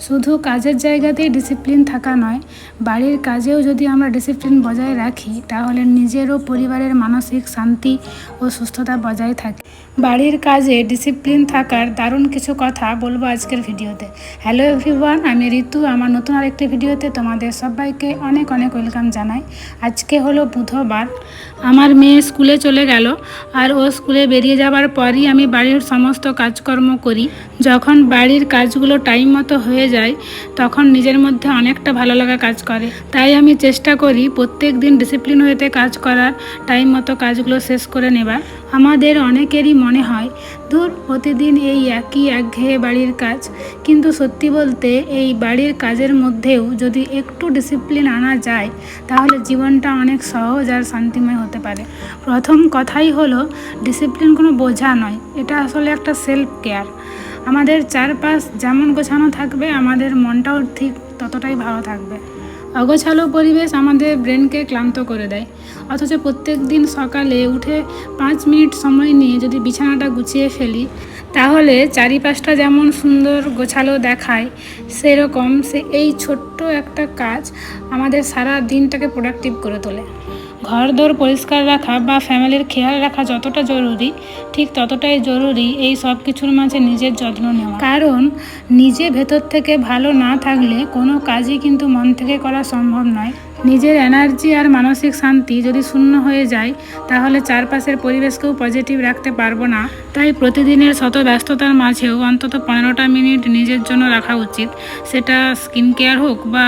শুধু কাজের জায়গাতেই ডিসিপ্লিন থাকা নয়, বাড়ির কাজেও যদি আমরা ডিসিপ্লিন বজায় রাখি তাহলে নিজের ও পরিবারের মানসিক শান্তি ও সুস্থতা বজায় থাকে। বাড়ির কাজে ডিসিপ্লিন থাকার দারুণ কিছু কথা বলবো আজকের ভিডিওতে। হ্যালো এভরিওয়ান, আমি ঋতু। আমার নতুন আরেকটি ভিডিওতে তোমাদের সবাইকে অনেক অনেক ওয়েলকাম জানাই। আজকে হলো বুধবার। আমার মেয়ে স্কুলে চলে গেল, আর ও স্কুলে বেরিয়ে যাবার পরই আমি বাড়ির সমস্ত কাজকর্ম করি। যখন বাড়ির কাজগুলো টাইম মতো হয়ে যায় তখন নিজের মধ্যে অনেকটা ভালো লাগা কাজ করে। তাই আমি চেষ্টা করি প্রত্যেক দিন ডিসিপ্লিন হতে কাজ করার, টাইম মতো কাজগুলো শেষ করে নেবার। আমাদের অনেকেরই মনে হয় দূর প্রতিদিন এই একই একঘেয়ে বাড়ির কাজ, কিন্তু সত্যি বলতে এই বাড়ির কাজের মধ্যেও যদি একটু ডিসিপ্লিন আনা যায় তাহলে জীবনটা অনেক সহজ আর শান্তিময় হতে পারে। প্রথম কথাই হলো ডিসিপ্লিন কোনো বোঝা নয়, এটা আসলে একটা সেলফ কেয়ার। আমাদের চারপাশ যেমন গোছানো থাকবে আমাদের মনটাও ঠিক ততটাই ভালো থাকবে। অগোছালো পরিবেশ আমাদের ব্রেনকে ক্লান্ত করে দেয়, অথচ প্রত্যেক দিন সকালে উঠে 5 মিনিট সময় নিয়ে যদি বিছানাটা গুছিয়ে ফেলি তাহলে চারিপাশটা যেমন সুন্দর গোছালো দেখায়, সেরকম এই ছোট্ট একটা কাজ আমাদের সারা দিনটাকে প্রোডাক্টিভ করে তোলে। ঘরদোর পরিষ্কার রাখা বা ফ্যামিলির খেয়াল রাখা যতটা জরুরি, ঠিক ততটাই জরুরি এই সব কিছুর মাঝে নিজের যত্ন নেওয়া। কারণ নিজে ভেতর থেকে ভালো না থাকলে কোনো কাজই কিন্তু মন থেকে করা সম্ভব নয়। নিজের এনার্জি আর মানসিক শান্তি যদি শূন্য হয়ে যায় তাহলে চারপাশের পরিবেশকেও পজিটিভ রাখতে পারবো না। তাই প্রতিদিনের শত ব্যস্ততার মাঝেও অন্তত 15টা মিনিট নিজের জন্য রাখা উচিত। সেটা স্কিন কেয়ার হোক বা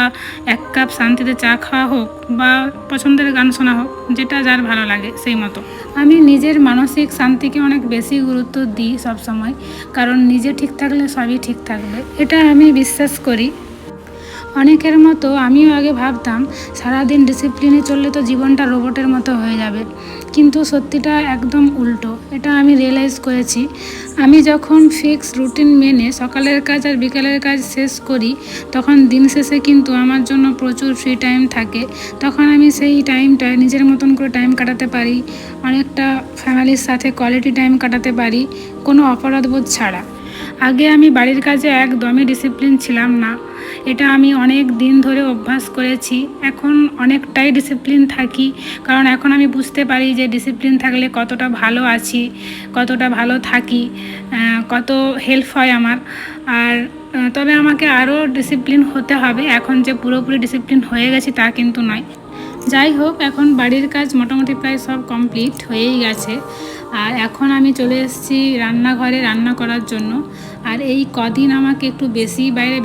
1 কাপ শান্তিতে চা খাওয়া হোক বা পছন্দের গান শোনা হোক, যেটা যার ভালো লাগে সেই মতো। আমি নিজের মানসিক শান্তিকে অনেক বেশি গুরুত্ব দিই সবসময়, কারণ নিজে ঠিক থাকলে সবই ঠিক থাকবে, এটা আমি বিশ্বাস করি। অনেকের মতো আমিও আগে ভাবতাম সারাদিন ডিসিপ্লিনে চললে তো জীবনটা রোবটের মতো হয়ে যাবে, কিন্তু সত্যিটা একদম উল্টো। এটা আমি রিয়েলাইজ করেছি। আমি যখন ফিক্স রুটিন মেনে সকালের কাজ আর বিকালের কাজ শেষ করি তখন দিন শেষে কিন্তু আমার জন্য প্রচুর ফ্রি টাইম থাকে। তখন আমি সেই টাইমটায় নিজের মতন করে টাইম কাটাতে পারি, অনেকটা ফ্যামিলির সাথে কোয়ালিটি টাইম কাটাতে পারি, কোনো অপরাধবোধ ছাড়া। আগে আমি বাড়ির কাজে একদমই ডিসিপ্লিন ছিলাম না, এটা আমি অনেক দিন ধরে অভ্যাস করেছি। এখন অনেকটাই ডিসিপ্লিন থাকি, কারণ এখন আমি বুঝতে পারি যে ডিসিপ্লিন থাকলে কতটা ভালো আছি, কতটা ভালো থাকি, কত হেল্প হয় আমার। আর তবে আমাকে আরও ডিসিপ্লিন হতে হবে। এখন যে পুরোপুরি ডিসিপ্লিন হয়ে গেছি তা কিন্তু নয়। যাই হোক, এখন বাড়ির কাজ মোটামুটি প্রায় সব কমপ্লিট হয়েই গেছে, আর এখন আমি চলে এসেছি রান্নাঘরে রান্না করার জন্য। আর এই কদিন আমাকে একটু বেশি বাইরে